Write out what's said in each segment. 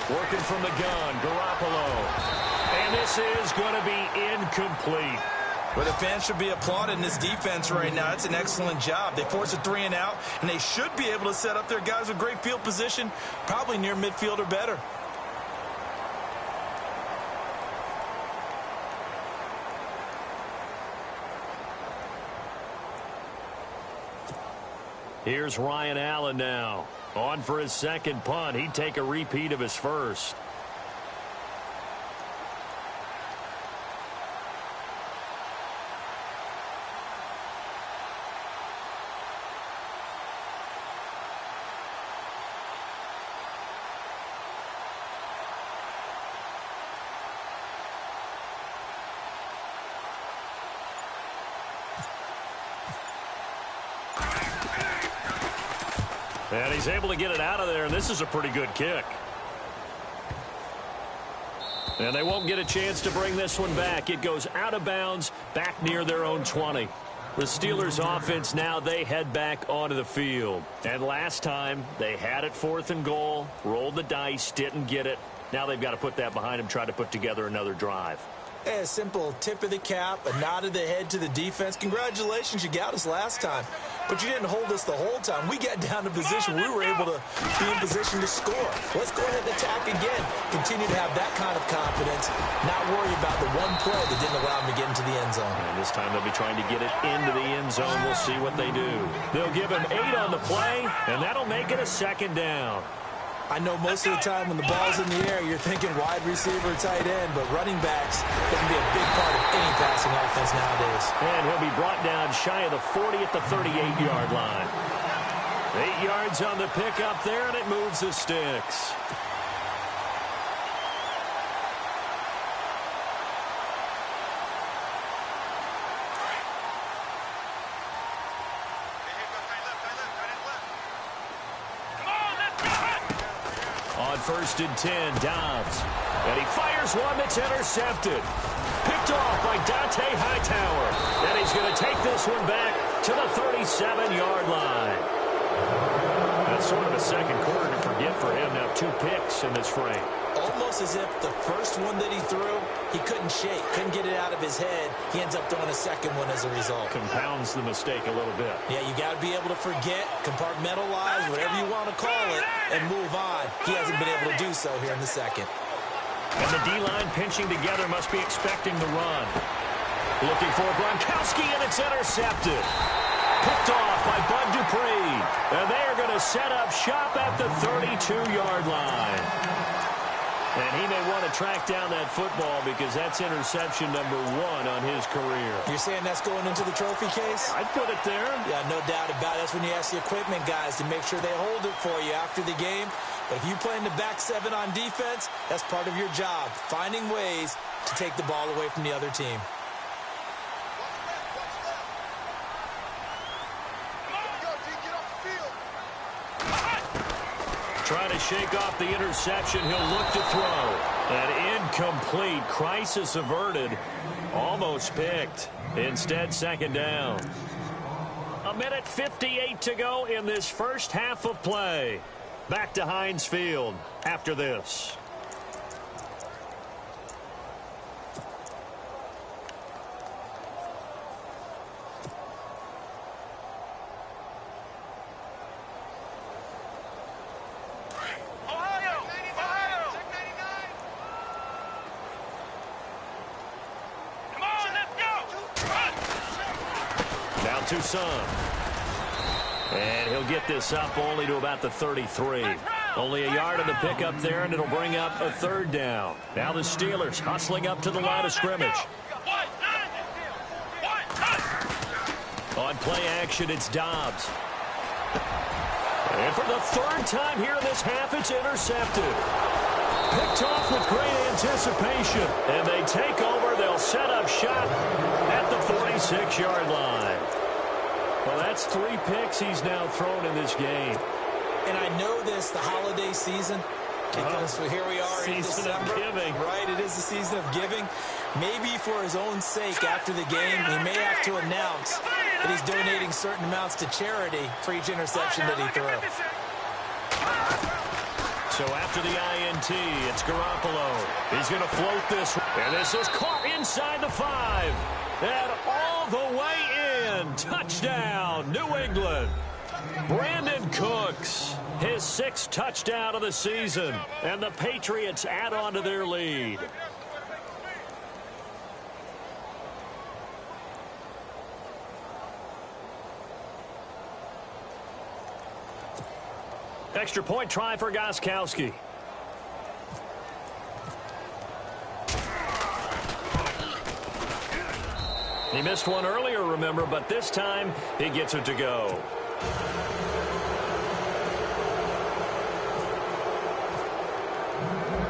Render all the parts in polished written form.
Working from the gun, Garoppolo. And this is going to be incomplete. Well, the fans should be applauding this defense right now. It's an excellent job. They force a 3 and out, and they should be able to set up their guys with great field position, probably near midfield or better. Here's Ryan Allen now. On for his second punt. He'd take a repeat of his first. And he's able to get it out of there, and this is a pretty good kick. And they won't get a chance to bring this one back. It goes out of bounds, back near their own 20. The Steelers offense now, they head back onto the field. And last time, they had it 4th and goal, rolled the dice, didn't get it. Now they've got to put that behind them, try to put together another drive. Hey, a simple tip of the cap, a nod of the head to the defense. Congratulations, you got us last time. But you didn't hold us the whole time. We got down to position. We were able to be in position to score. Let's go ahead and attack again. Continue to have that kind of confidence. Not worry about the one play that didn't allow them to get into the end zone. And this time they'll be trying to get it into the end zone. We'll see what they do. They'll give him 8 on the play, and that'll make it a 2nd down. I know most of the time when the ball's in the air, you're thinking wide receiver, tight end, but running backs can be a big part of any passing offense nowadays. And he'll be brought down shy of the 40 at the 38-yard line. 8 yards on the pickup there, and it moves the sticks. On 1st and 10, Dobbs. And he fires one that's intercepted. Picked off by Dante Hightower. And he's going to take this one back to the 37-yard line. That's sort of a second quarter to forget for him. Now 2 picks in this frame. Almost as if the first one that he threw, he couldn't shake, couldn't get it out of his head. He ends up throwing a second one as a result. Compounds the mistake a little bit. Yeah, you got to be able to forget, compartmentalize, whatever you want to call it, and move on. He hasn't been able to do so here in the second. And the D-line pinching together must be expecting the run. Looking for Gronkowski, and it's intercepted. Picked off by Bud Dupree. And they are going to set up shop at the 32-yard line. And he may want to track down that football because that's interception number 1 on his career. You're saying that's going into the trophy case? I'd put it there. Yeah, no doubt about it. That's when you ask the equipment guys to make sure they hold it for you after the game. But if you play in the back 7 on defense, that's part of your job, finding ways to take the ball away from the other team. Trying to shake off the interception. He'll look to throw. An incomplete. Crisis averted. Almost picked. Instead, 2nd down. 1:58 to go in this first half of play. Back to Heinz Field after this. Tucson. And he'll get this up only to about the 33. Only a yard on the pickup there, and it'll bring up a 3rd down. Now the Steelers hustling up to the line of scrimmage. On play action, it's Dobbs. And for the 3rd time here in this half, it's intercepted. Picked off with great anticipation. And they take over. They'll set up shop at the 46-yard line. Well, that's 3 picks he's now thrown in this game. And I know this, the holiday season, because here we are in December. Season of giving. Right, it is the season of giving. Maybe for his own sake after the game, he may have to announce that he's donating certain amounts to charity for each interception that he threw. So after the INT, it's Garoppolo. He's going to float this. And this is caught inside the 5. And all the way in. Touchdown, New England. Brandon Cooks, his 6th touchdown of the season. And the Patriots add on to their lead. Extra point try for Gostkowski. He missed one earlier, remember, but this time he gets it to go.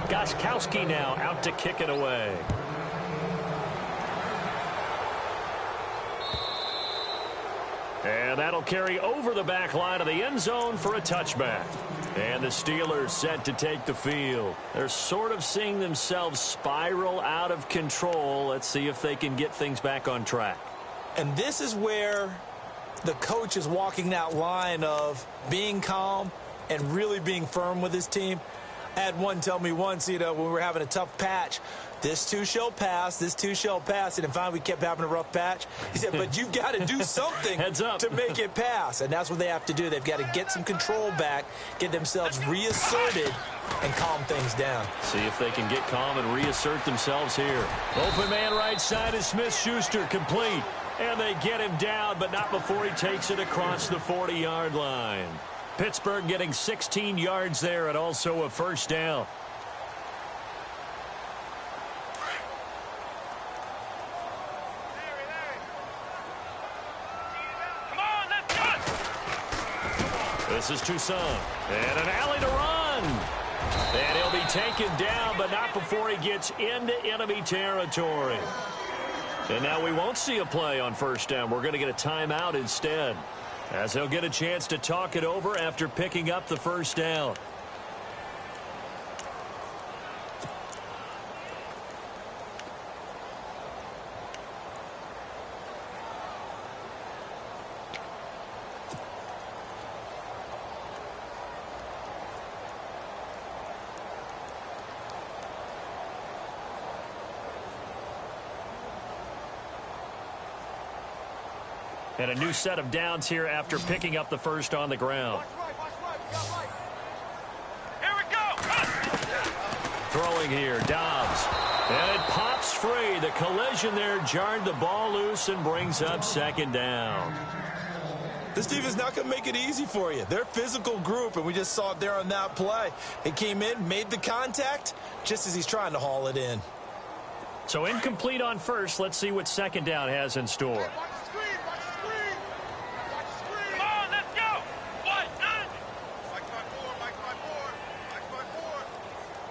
Gostkowski now out to kick it away. And that'll carry over the back line of the end zone for a touchback. And the Steelers set to take the field. They're sort of seeing themselves spiral out of control. Let's see if they can get things back on track. And this is where the coach is walking that line of being calm and really being firm with his team. I had one tell me once, when we were having a tough patch, this too shall pass, this too shall pass. And finally we kept having a rough patch. He said, but you've got to do something to make it pass. And that's what they have to do. They've got to get some control back, get themselves reasserted, and calm things down. See if they can get calm and reassert themselves here. Open man right side is Smith-Schuster, complete. And they get him down, but not before he takes it across the 40-yard line. Pittsburgh getting 16 yards there and also a first down. This is Toussaint. And an alley to run. And he'll be taken down, but not before he gets into enemy territory. And now we won't see a play on first down. We're going to get a timeout instead, as he'll get a chance to talk it over after picking up the first down. And a new set of downs here after picking up the first on the ground. Here we go. Throwing here, Dobbs. And it pops free. The collision there jarred the ball loose and brings up second down. This defense is not going to make it easy for you. They're a physical group, and we just saw it there on that play. It came in, made the contact, just as he's trying to haul it in. So incomplete on first. Let's see what second down has in store.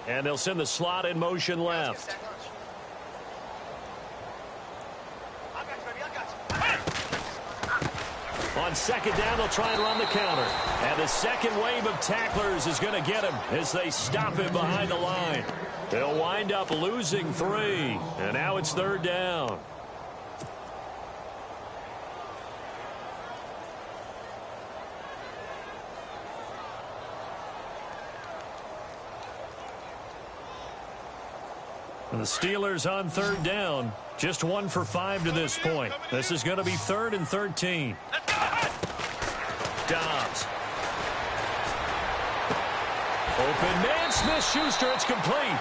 And they'll send the slot in motion left. On second down, they'll try and run the counter. And the second wave of tacklers is going to get him as they stop him behind the line. They'll wind up losing 3. And now it's third down. And the Steelers on third down. Just 1 for 5 to this point. This is going to be 3rd and 13. Dobbs. Open man, Smith-Schuster. It's complete.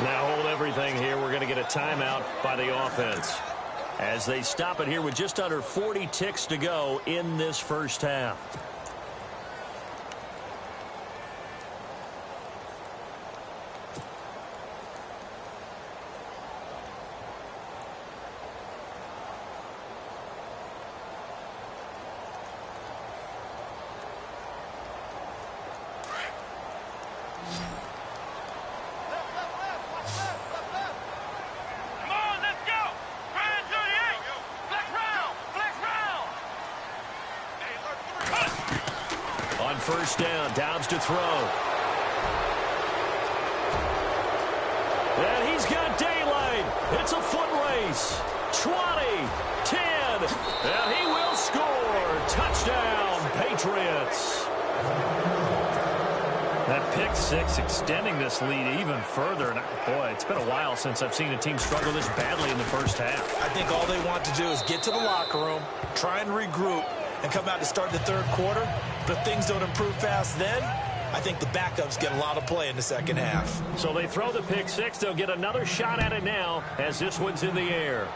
Now hold everything here. We're going to get a timeout by the offense, as they stop it here with just under 40 ticks to go in this first half. First down, Dobbs to throw. And he's got daylight. It's a foot race. 20, 10, and he will score. Touchdown, Patriots. That pick six extending this lead even further. And boy, it's been a while since I've seen a team struggle this badly in the first half. I think all they want to do is get to the locker room, try and regroup, and come out to start the third quarter. But if things don't improve fast then, I think the backups get a lot of play in the second half. So they throw the pick six. They'll get another shot at it now as this one's in the air.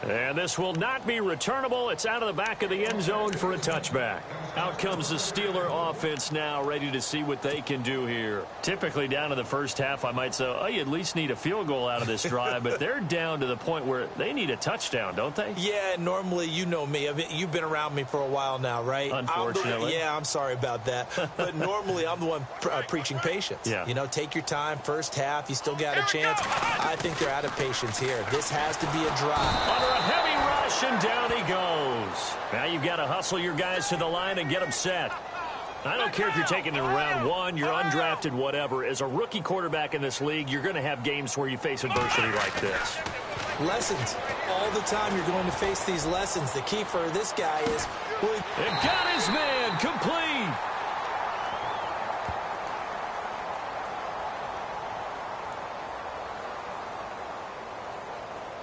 And this will not be returnable. It's out of the back of the end zone for a touchback. Out comes the Steeler offense now, ready to see what they can do here. Typically down to the first half, I might say, oh, you at least need a field goal out of this drive. But they're down to the point where they need a touchdown, don't they? Yeah, normally, you know me. You've been around me for a while now, right? Unfortunately. I'm sorry about that. But normally, I'm the one preaching patience. Yeah. You know, take your time, first half, you still got a chance. I think they're out of patience here. This has to be a drive. Under a heavy rush, and down he goes. Now you've got to hustle your guys to the line and get them set. I don't care if you're taking it in round one, you're undrafted, whatever. As a rookie quarterback in this league, you're going to have games where you face adversity like this. Lessons. All the time you're going to face these lessons. The key for this guy is... It got his man complete.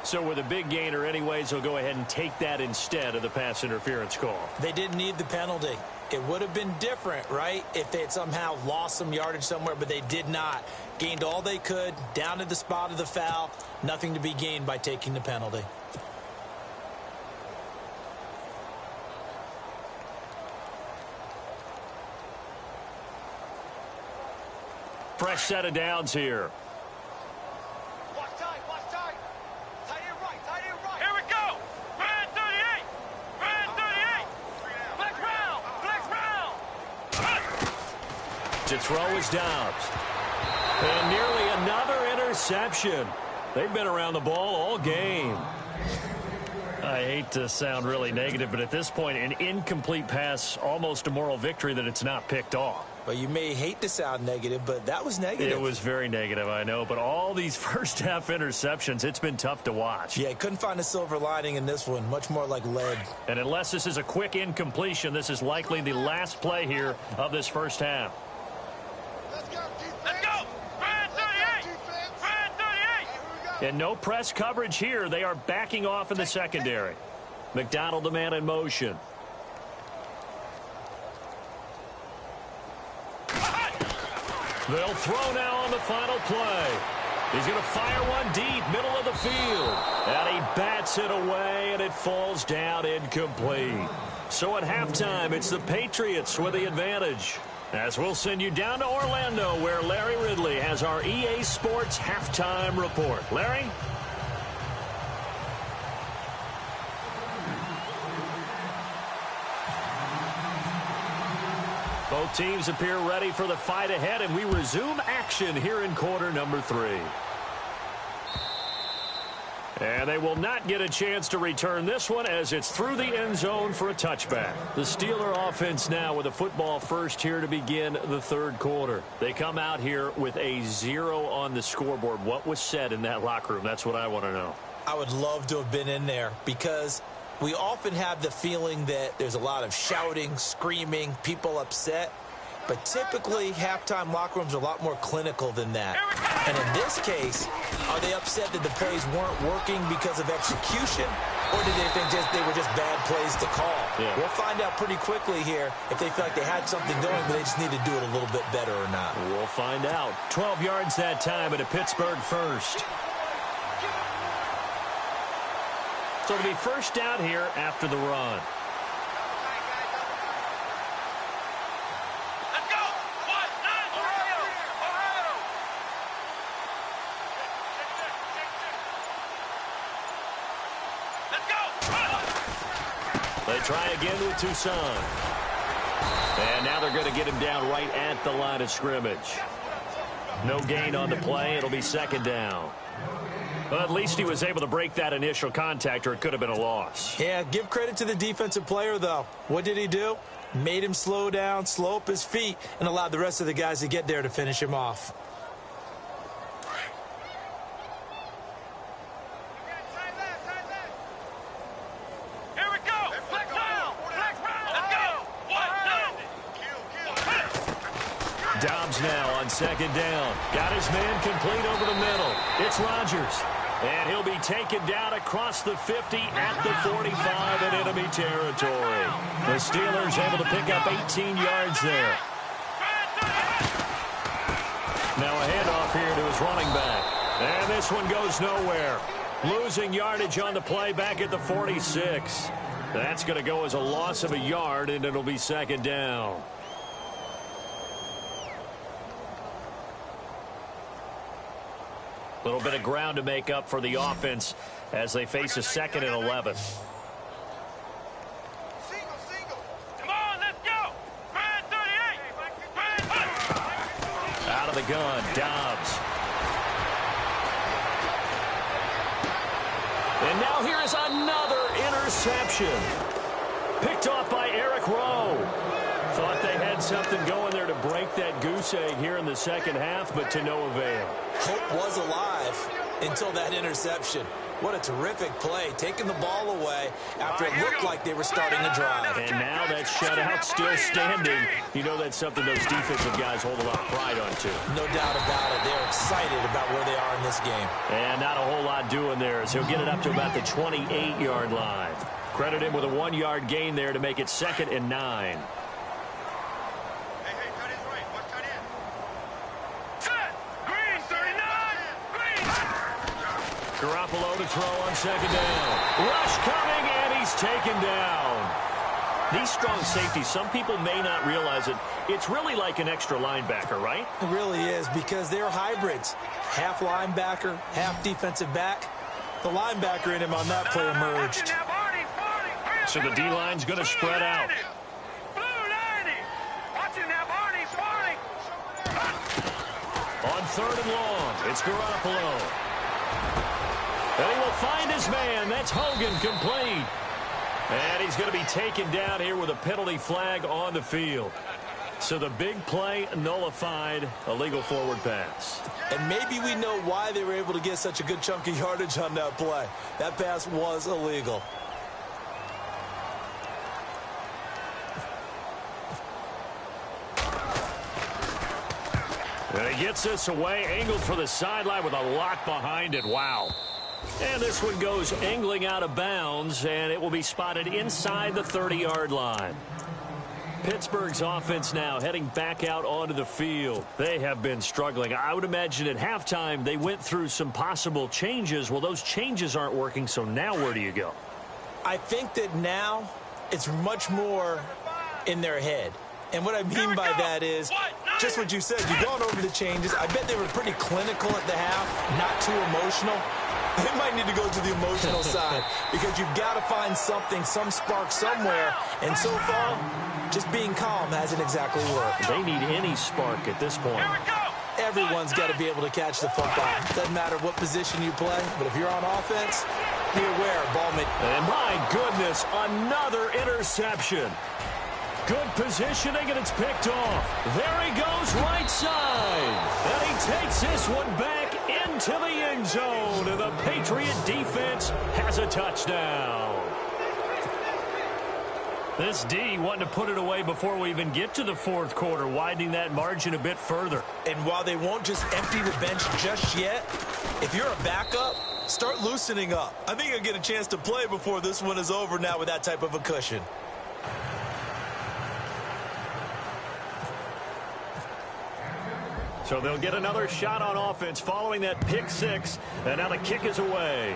So with a big gainer anyways, he'll go ahead and take that instead of the pass interference call. They didn't need the penalty. It would have been different, right, if they had somehow lost some yardage somewhere, but they did not. Gained all they could, down to the spot of the foul. Nothing to be gained by taking the penalty. Fresh set of downs here. To throw is Dobbs. And nearly another interception. They've been around the ball all game. I hate to sound really negative, but at this point, an incomplete pass, almost a moral victory that it's not picked off. Well, you may hate to sound negative, but that was negative. It was very negative, I know. But all these first-half interceptions, it's been tough to watch. Yeah, couldn't find a silver lining in this one. Much more like lead. And unless this is a quick incompletion, this is likely the last play here of this first half. And no press coverage here. They are backing off in the secondary. McDonald, the man in motion. They'll throw now on the final play. He's going to fire one deep, middle of the field. And he bats it away, and it falls down incomplete. So at halftime, it's the Patriots with the advantage. As we'll send you down to Orlando, where Larry Ridley has our EA Sports halftime report. Larry? Both teams appear ready for the fight ahead, and we resume action here in quarter number 3. And they will not get a chance to return this one as it's through the end zone for a touchback. The Steeler offense now with a football first here to begin the third quarter. They come out here with a 0 on the scoreboard. What was said in that locker room? That's what I want to know. I would love to have been in there because we often have the feeling that there's a lot of shouting, screaming, people upset. But typically, halftime locker rooms are a lot more clinical than that. And in this case, are they upset that the plays weren't working because of execution? Or did they think they were just bad plays to call? Yeah. We'll find out pretty quickly here if they feel like they had something going, but they just need to do it a little bit better or not. We'll find out. 12 yards that time at a Pittsburgh first. So it'll be first down here after the run. They try again with Toussaint. And now they're going to get him down right at the line of scrimmage. No gain on the play. It'll be second down. Well, at least he was able to break that initial contact, or it could have been a loss. Yeah, give credit to the defensive player, though. What did he do? Made him slow down, slow up his feet, and allowed the rest of the guys to get there to finish him off. Dobbs now on second down. Got his man complete over the middle. It's Rodgers. And he'll be taken down across the 50 at the 45 in enemy territory. The Steelers able to pick up 18 yards there. Now a handoff here to his running back. And this one goes nowhere. Losing yardage on the play back at the 46. That's going to go as a loss of a yard, and it'll be second down. A little bit of ground to make up for the offense as they face a 2nd and 11. Come on, let's go. Brand 38. Out of the gun, Dobbs. And now here is another interception. Picked off by Eric Rowe. Thought they had something going there to break that goose egg here in the second half, but to no avail. Hope was alive until that interception. What a terrific play, taking the ball away after it looked like they were starting a drive. And now that shutout still standing. You know that's something those defensive guys hold a lot of pride on, too. No doubt about it. They're excited about where they are in this game. And not a whole lot doing there as he'll get it up to about the 28-yard line. Credit him with a 1-yard gain there to make it 2nd and 9. Garoppolo to throw on second down. Rush coming, and he's taken down. These strong safeties, some people may not realize it. It's really like an extra linebacker, right? It really is, because they're hybrids. Half linebacker, half defensive back. The linebacker in him on that play emerged. So the D-line's going to spread out. On 3rd and long, it's Garoppolo. And he will find his man. That's Hogan, complete. And he's going to be taken down here with a penalty flag on the field. So the big play nullified, a legal forward pass. And maybe we know why they were able to get such a good chunk of yardage on that play. That pass was illegal. And he gets this away, angled for the sideline with a lot behind it. Wow. And this one goes angling out of bounds, and it will be spotted inside the 30-yard line. Pittsburgh's offense now heading back out onto the field. They have been struggling. I would imagine at halftime they went through some possible changes. Well, those changes aren't working, so now where do you go? I think that now it's much more in their head. And what I mean by that is just what you said. You've gone over the changes. I bet they were pretty clinical at the half, not too emotional. They might need to go to the emotional side because you've got to find something, some spark somewhere. And so far, just being calm hasn't exactly worked. They need any spark at this point. Everyone's got to be able to catch the football. Doesn't matter what position you play, but if you're on offense, be aware, ballman. And my goodness, another interception. Good positioning, and it's picked off. There he goes, right side. And he takes this one back into the end zone. And the Patriot defense has a touchdown. This D wanting to put it away before we even get to the fourth quarter, widening that margin a bit further. And while they won't just empty the bench just yet, if you're a backup, start loosening up. I think you'll get a chance to play before this one is over now with that type of a cushion. So they'll get another shot on offense following that pick six. And now the kick is away.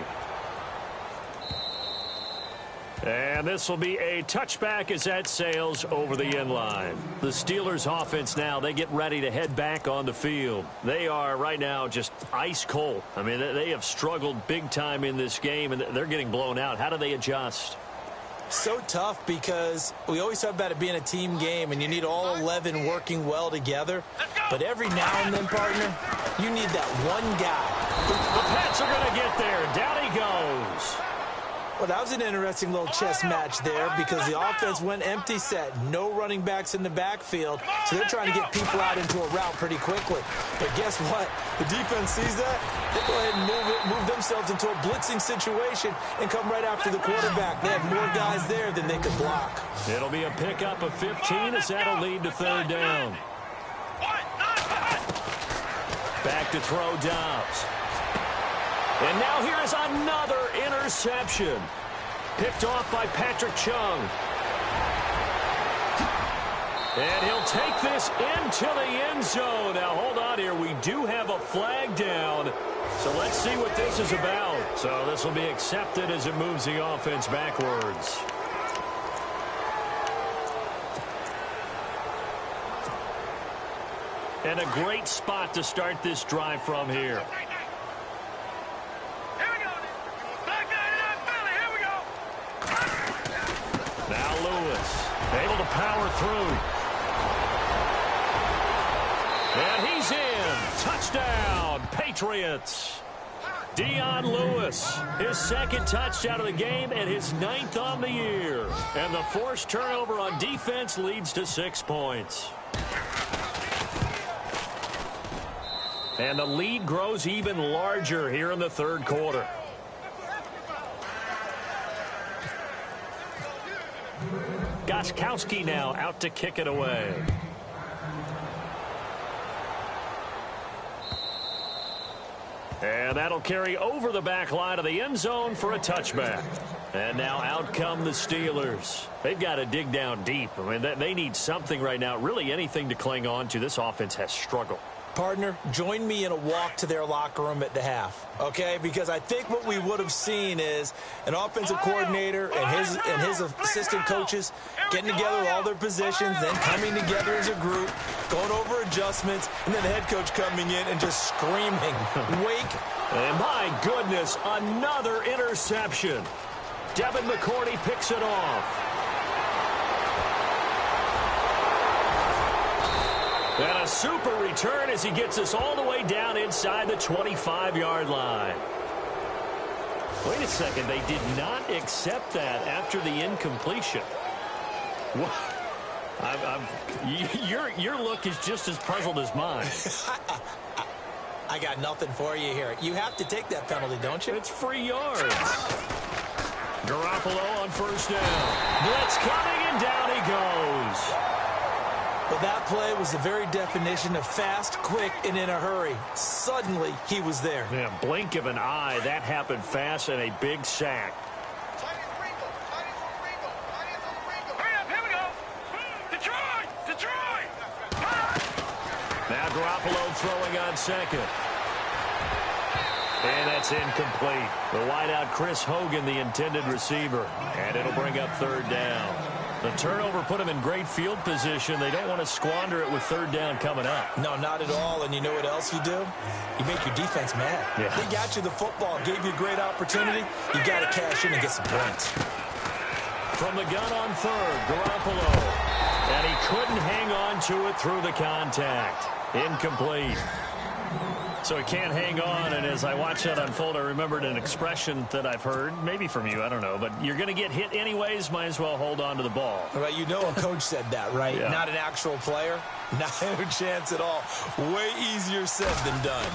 And this will be a touchback as that sails over the end line. The Steelers offense now, they get ready to head back on the field. They are right now just ice cold. I mean, they have struggled big time in this game, and they're getting blown out. How do they adjust? So tough because we always talk about it being a team game, and you need all 11 working well together. But every now and then, partner, you need that one guy. The Pats are going to get there. Down he goes. Well, that was an interesting little chess match there because the offense went empty set. No running backs in the backfield, so they're trying to get people out into a route pretty quickly. But guess what? The defense sees that. They go ahead and move themselves into a blitzing situation and come right after the quarterback. They have more guys there than they could block. It'll be a pickup of 15 as that'll lead to third down. Back to throw Dobbs. And now here is another interception. Picked off by Patrick Chung. And he'll take this into the end zone. Now, hold on here. We do have a flag down. So let's see what this is about. So this will be accepted as it moves the offense backwards. And a great spot to start this drive from here. Now Lewis, able to power through. And he's in. Touchdown, Patriots. Dion Lewis, his second touchdown of the game and his 9th on the year. And the forced turnover on defense leads to 6 points. And the lead grows even larger here in the third quarter. Gostkowski now out to kick it away. And that'll carry over the back line of the end zone for a touchback. And now out come the Steelers. They've got to dig down deep. I mean, they need something right now, really anything to cling on to. This offense has struggled. Partner, join me in a walk to their locker room at the half, okay? Because I think what we would have seen is an offensive coordinator and his assistant coaches getting together all their positions, then coming together as a group, going over adjustments, and then the head coach coming in and just screaming, wake. And my goodness, another interception. Devin McCourty picks it off. And a super return as he gets us all the way down inside the 25-yard line. Wait a second. They did not accept that after the incompletion. Your look is just as puzzled as mine. I got nothing for you here. You have to take that penalty, don't you? It's free yards. Garoppolo on first down. Blitz coming, and down he goes. But that play was the very definition of fast, quick, and in a hurry. Suddenly, he was there. Yeah, blink of an eye. That happened fast and a big sack. Hurry up, here we go. Detroit! Now Garoppolo throwing on second. And that's incomplete. The wideout, Chris Hogan, the intended receiver. And it'll bring up third down. The turnover put him in great field position. They don't want to squander it with third down coming up. No, not at all. And you know what else you do? You make your defense mad. Yeah. They got you the football, gave you a great opportunity. You got to cash in and get some points. From the gun on third, Garoppolo. And he couldn't hang on to it through the contact. Incomplete. So he can't hang on, and as I watch that unfold, I remembered an expression that I've heard, maybe from you, I don't know, but you're going to get hit anyways, might as well hold on to the ball. Well, you know a coach said that, right? Yeah. Not an actual player. Not a chance at all. Way easier said than done.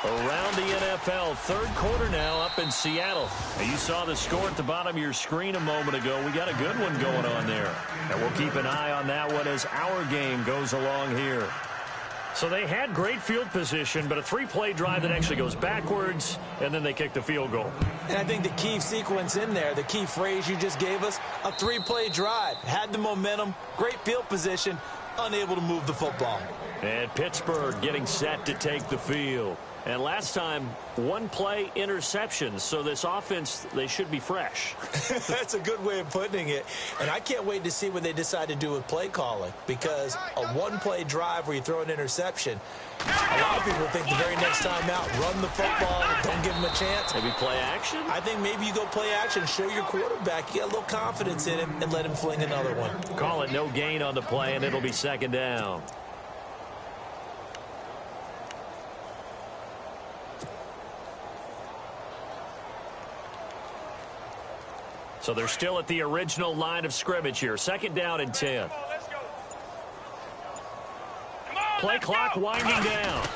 Around the NFL, third quarter now up in Seattle. Now, you saw the score at the bottom of your screen a moment ago. We got a good one going on there. And we'll keep an eye on that one as our game goes along here. So they had great field position, but a three-play drive that actually goes backwards, and then they kick the field goal. And I think the key sequence in there, the key phrase you just gave us, a three-play drive. Had the momentum, great field position, unable to move the football. And Pittsburgh getting set to take the field. And last time, one-play interceptions. So this offense, they should be fresh. That's a good way of putting it. And I can't wait to see what they decide to do with play calling. Because a one-play drive where you throw an interception, a lot of people think the very next time out, run the football, don't give them a chance. Maybe play action? I think maybe you go play action, show your quarterback, you get a little confidence in him, and let him fling another one. Call it no gain on the play, and it'll be second down. So they're still at the original line of scrimmage here. Second down and 10. Play clock winding down.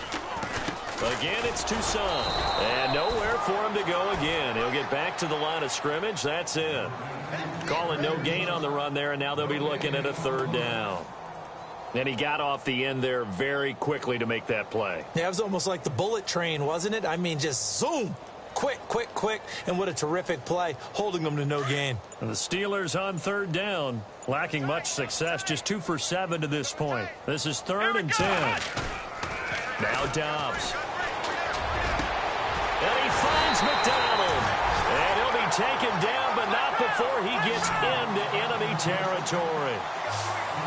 Again, it's Tucson. And nowhere for him to go again. He'll get back to the line of scrimmage. That's it. Calling no gain on the run there, and now they'll be looking at a third down. And he got off the end there very quickly to make that play. Yeah, it was almost like the bullet train, wasn't it? I mean, just zoom. Quick, quick, quick. And what a terrific play, holding them to no gain. And the Steelers on third down, lacking much success, just 2 for 7 to this point. This is 3rd and 10. Now Dobbs. And he finds McDonald. And he'll be taken down, but not before he gets into enemy territory.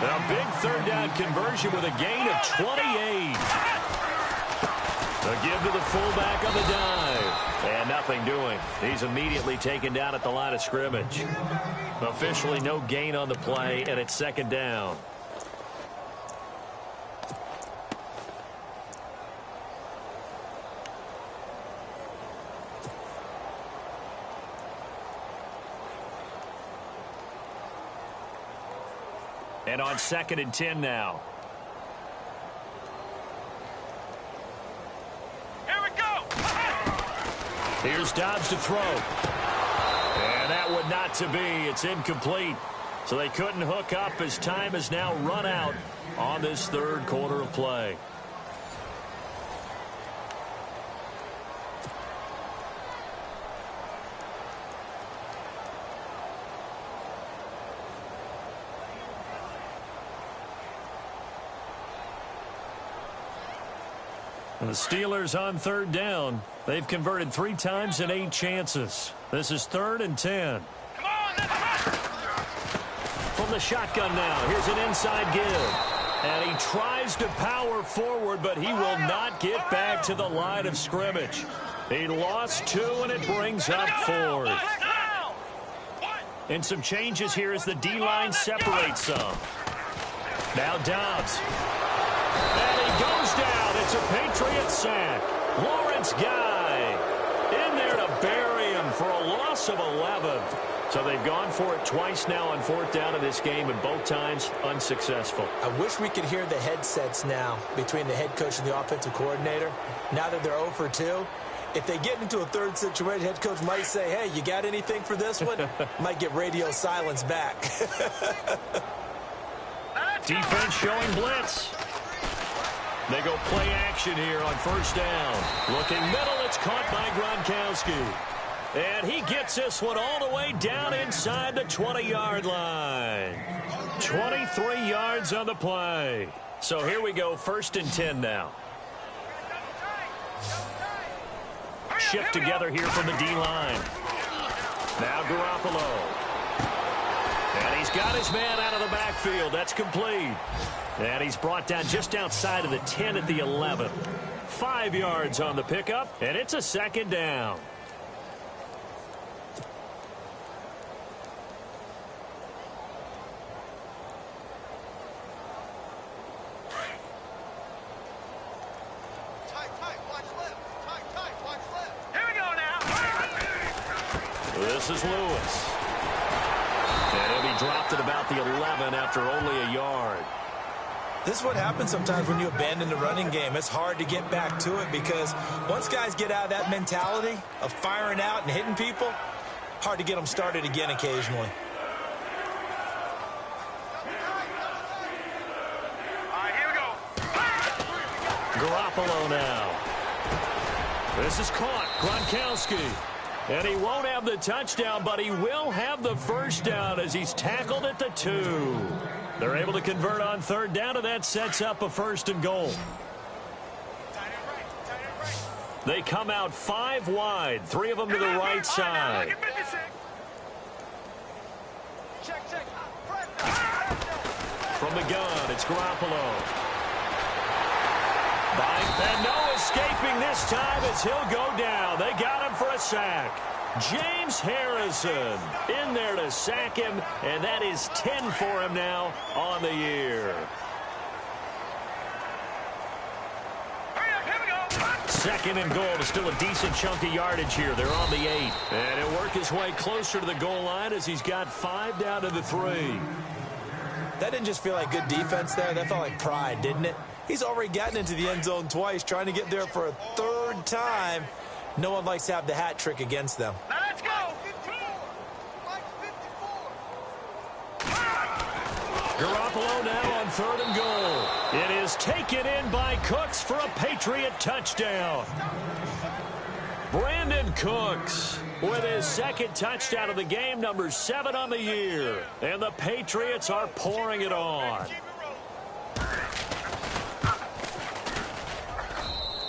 A big third down conversion with a gain of 28. A give to the fullback on the dive. And nothing doing. He's immediately taken down at the line of scrimmage. Officially no gain on the play, and it's 2nd down. And on 2nd and 10 now. Here we go. Here's Dobbs to throw. And that would not to be. It's incomplete. So they couldn't hook up as time has now run out on this 3rd quarter of play. And the Steelers on 3rd down. They've converted 3 times in 8 chances. This is 3rd and 10. Come on, let's go. From the shotgun now, here's an inside give. And he tries to power forward, but he will not get back to the line of scrimmage. He lost 2, and it brings up 4th. And some changes here as the D-line separates some. Now Dobbs. And he goes down. It's a Patriot sack. Lawrence Guy in there to bury him for a loss of 11. So they've gone for it twice now on 4th down in this game, and both times unsuccessful. I wish we could hear the headsets now between the head coach and the offensive coordinator. Now that they're 0 for 2, if they get into a 3rd situation, head coach might say, hey, you got anything for this one? Might get radio silence back. Defense showing blitz. They go play action here on 1st down. Looking middle, it's caught by Gronkowski. And he gets this one all the way down inside the 20-yard line. 23 yards on the play. So here we go, 1st and 10 now. Shift together here from the D-line. Now Garoppolo. And he's got his man out of the backfield. That's complete. And he's brought down just outside of the 10 at the 11. 5 yards on the pickup, and it's a 2nd down. Here we go now. This is Lewis. And he'll be dropped at about the 11 after only a yard. This is what happens sometimes when you abandon the running game. It's hard to get back to it because once guys get out of that mentality of firing out and hitting people, hard to get them started again occasionally. All right, here we go. Garoppolo now. This is caught. Gronkowski. And he won't have the touchdown, but he will have the 1st down as he's tackled at the 2. They're able to convert on 3rd down, and that sets up a 1st and goal. They come out 5 wide, 3 of them to the right side. From the gun, it's Garoppolo. And no escaping this time as he'll go down. They got him for a sack. James Harrison in there to sack him, and that is 10 for him now on the year. 2nd and goal. Still a decent chunk of yardage here. They're on the 8. And he'll work his way closer to the goal line as he's got 5 down to the 3. That didn't just feel like good defense there. That felt like pride, didn't it? He's already gotten into the end zone twice, trying to get there for a 3rd time. No one likes to have the hat trick against them. Now let's go. Garoppolo now on third and goal. It is taken in by Cooks for a Patriot touchdown. Brandon Cooks with his second touchdown of the game, number 7 on the year. And the Patriots are pouring it on.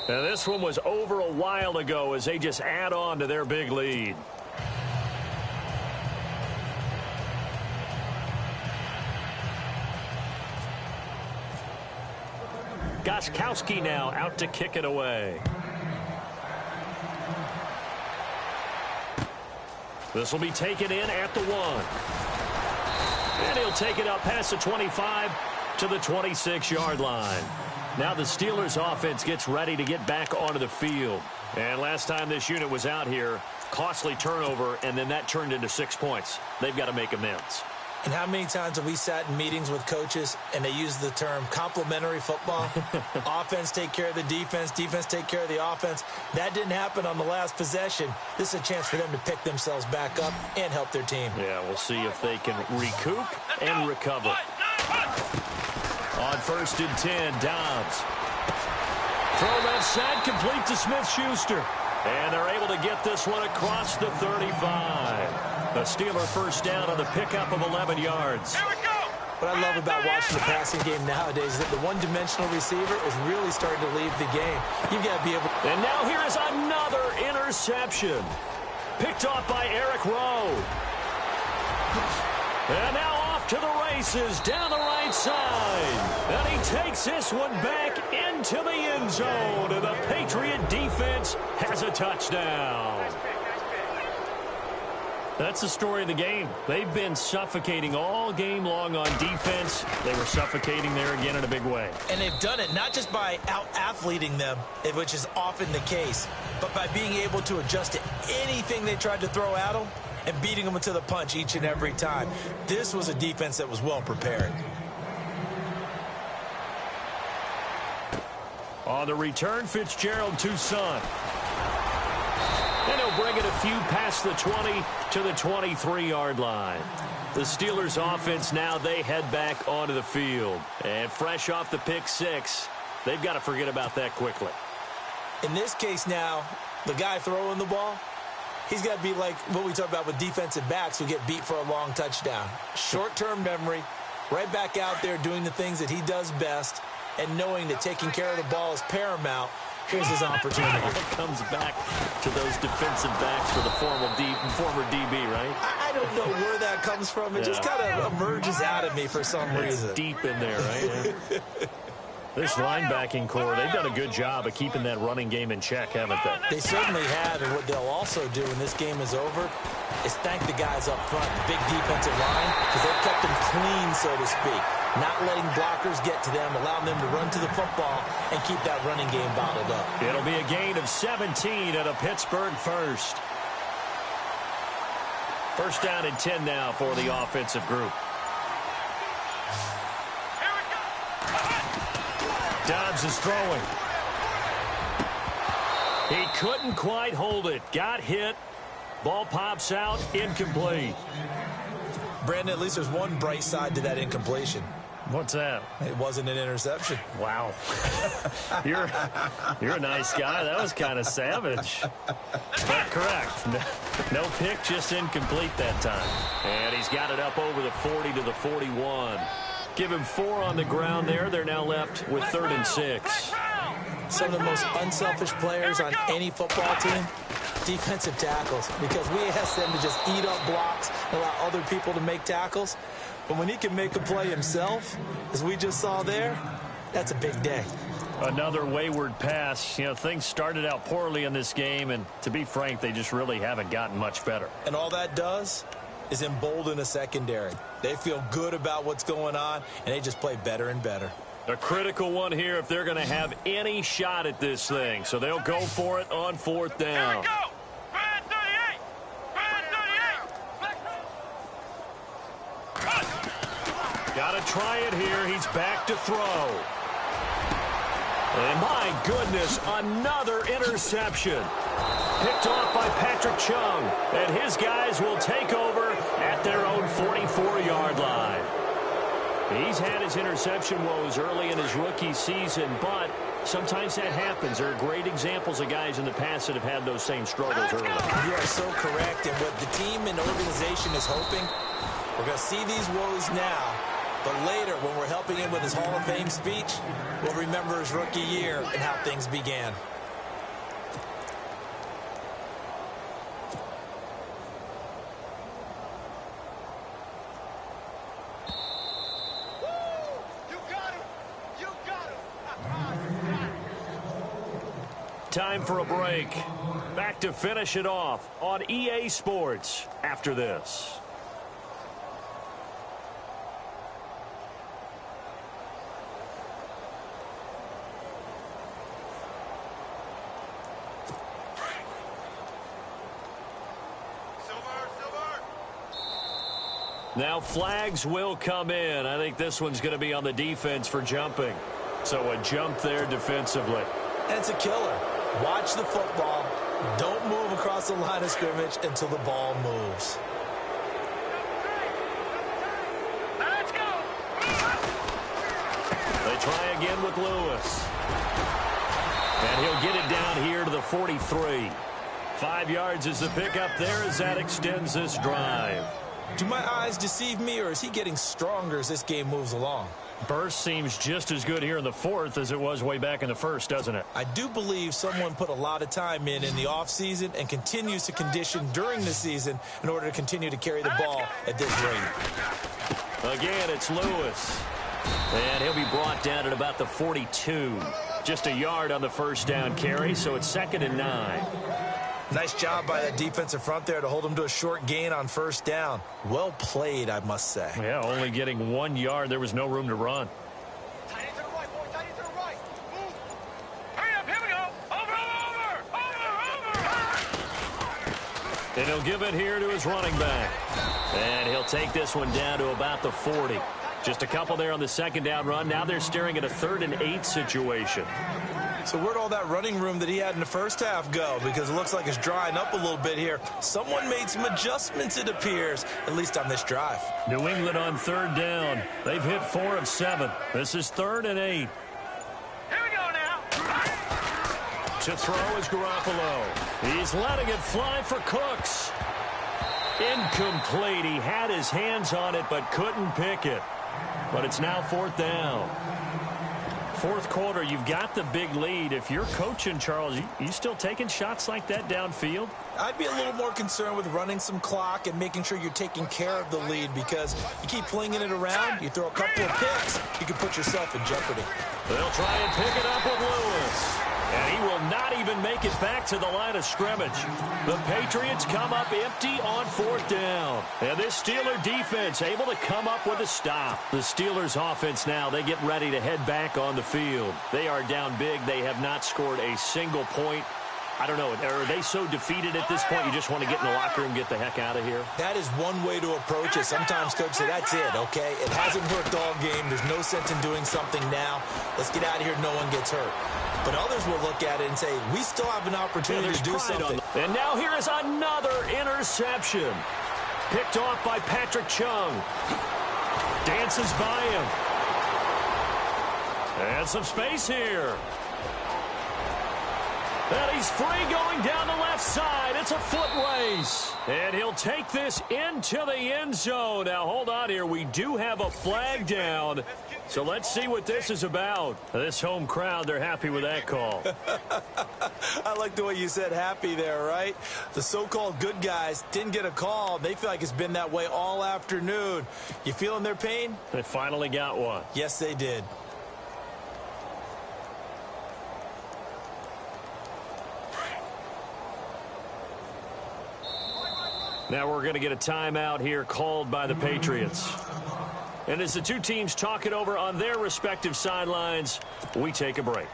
Now, this one was over a while ago as they just add on to their big lead. Gostkowski now out to kick it away. This will be taken in at the 1. And he'll take it up past the 25 to the 26-yard line. Now the Steelers offense gets ready to get back onto the field. And last time this unit was out here, costly turnover, and then that turned into 6 points. They've got to make amends. And how many times have we sat in meetings with coaches and they use the term complementary football? Offense take care of the defense, defense take care of the offense. That didn't happen on the last possession. This is a chance for them to pick themselves back up and help their team. Yeah, we'll see if they can recoup and recover. On 1st and 10, Dobbs. Throw left side, complete to Smith-Schuster. And they're able to get this one across the 35. A Steeler first down on the pickup of 11 yards. Here we go. What I love about watching the passing game nowadays is that the one-dimensional receiver is really starting to leave the game. You've got to be able to... And now here is another interception. Picked off by Eric Rowe. And now off to the races down the right side. And he takes this one back into the end zone. And the Patriot defense has a touchdown. That's the story of the game. They've been suffocating all game long on defense. They were suffocating there again in a big way. And they've done it not just by out-athleting them, which is often the case, but by being able to adjust to anything they tried to throw at them and beating them to the punch each and every time. This was a defense that was well prepared. On the return, Fitzgerald to Son. And he'll bring it a few past the 20 to the 23-yard line. The Steelers offense now, they head back onto the field. And fresh off the pick 6, they've got to forget about that quickly. In this case now, the guy throwing the ball, he's got to be like what we talk about with defensive backs who get beat for a long touchdown. Short-term memory, right back out there doing the things that he does best, and knowing that taking care of the ball is paramount. Here's his opportunity. It comes back to those defensive backs for the former DB, right? I don't know where that comes from. It just kind of emerges out of me for some reason. Deep in there, right? Yeah. This linebacking core, they've done a good job of keeping that running game in check, haven't they? They certainly have, and what they'll also do when this game is over is thank the guys up front, the big defensive line, because they've kept them clean, so to speak. Not letting blockers get to them, allowing them to run to the football and keep that running game bottled up. It'll be a gain of 17 at a Pittsburgh first. First down and 10 now for the offensive group. Dobbs is throwing. He couldn't quite hold it. Got hit. Ball pops out. Incomplete. Brandon, at least there's one bright side to that incompletion. What's that? It wasn't an interception. Wow. You're a nice guy. That was kind of savage. But correct. No pick, just incomplete that time. And he's got it up over the 40 to the 41. Give him 4 on the ground there. They're now left with 3rd and 6. Some of the most unselfish players on any football team, defensive tackles, because we ask them to just eat up blocks and allow other people to make tackles. But when he can make a play himself, as we just saw there, that's a big day. Another wayward pass. You know, things started out poorly in this game, and to be frank, they just really haven't gotten much better. And all that does is embolden a secondary. They feel good about what's going on, and they just play better and better. A critical one here if they're going to have any shot at this thing. So they'll go for it on 4th down. Here we go. Brand 38. Brand 38. Got to try it here. He's back to throw. And my goodness, another interception. Picked off by Patrick Chung. And his guys will take over at their own 44-yard line. He's had his interception woes early in his rookie season, but sometimes that happens. There are great examples of guys in the past that have had those same struggles early. You are so correct, and what the team and organization is hoping, we're going to see these woes now, but later when we're helping him with his Hall of Fame speech, we'll remember his rookie year and how things began. Time for a break. Back to finish it off on EA Sports after this. Now flags will come in. I think this one's going to be on the defense for jumping. So a jump there defensively. And it's a killer. Watch the football. Don't move across the line of scrimmage until the ball moves. Let's go. They try again with Lewis. And he'll get it down here to the 43. 5 yards is the pickup there as that extends this drive. Do my eyes deceive me, or is he getting stronger as this game moves along? Burst seems just as good here in the fourth as it was way back in the first, doesn't it? I do believe someone put a lot of time in the offseason and continues to condition during the season in order to continue to carry the ball at this rate. Again, it's Lewis. And he'll be brought down at about the 42. Just a yard on the first down carry, so it's 2nd and 9. Nice job by that defensive front there to hold him to a short gain on first down. Well played, I must say. Yeah, only getting 1 yard. There was no room to run. Tight end to the right, boy. Tight end to the right. Move. Hurry up. Here we go. Over. And he'll give it here to his running back. And he'll take this one down to about the 40. Just a couple there on the second down run. Now they're staring at a 3rd and 8 situation. So where'd all that running room that he had in the first half go? Because it looks like it's drying up a little bit here. Someone made some adjustments, it appears, at least on this drive. New England on 3rd down. They've hit 4 of 7. This is 3rd and 8. Here we go now. To throw is Garoppolo. He's letting it fly for Cooks. Incomplete. He had his hands on it but couldn't pick it. But it's now 4th down. Fourth quarter, you've got the big lead. If you're coaching, Charles, you still taking shots like that downfield? I'd be a little more concerned with running some clock and making sure you're taking care of the lead, because you keep flinging it around, you throw a couple of picks, you can put yourself in jeopardy. They'll try and pick it up with Lewis. And he will not even make it back to the line of scrimmage. The Patriots come up empty on 4th down. And this Steeler defense able to come up with a stop. The Steelers offense now, they get ready to head back on the field. They are down big. They have not scored a single point. I don't know, are they so defeated at this point you just want to get in the locker room and get the heck out of here? That is one way to approach it. Sometimes coaches say, that's it, okay? It hasn't worked all game. There's no sense in doing something now. Let's get out of here. No one gets hurt. But others will look at it and say, we still have an opportunity to do something. And now here is another interception. Picked off by Patrick Chung. Dances by him. And some space here. And he's free going down the left side. It's a foot race. And he'll take this into the end zone. Now, hold on here. We do have a flag down. So let's see what this is about. This home crowd, they're happy with that call. I like the way you said happy there, right? The so-called good guys didn't get a call. They feel like it's been that way all afternoon. You feeling their pain? They finally got one. Yes, they did. Now we're going to get a timeout here called by the Patriots. And as the two teams talk it over on their respective sidelines, we take a break.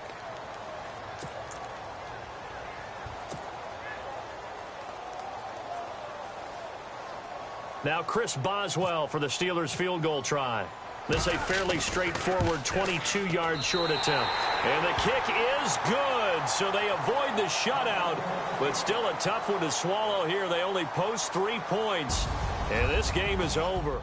Now Chris Boswell for the Steelers field goal try. This a fairly straightforward 22-yard short attempt. And the kick is good, so they avoid the shutout, but still a tough one to swallow here. They only post 3 points, and this game is over.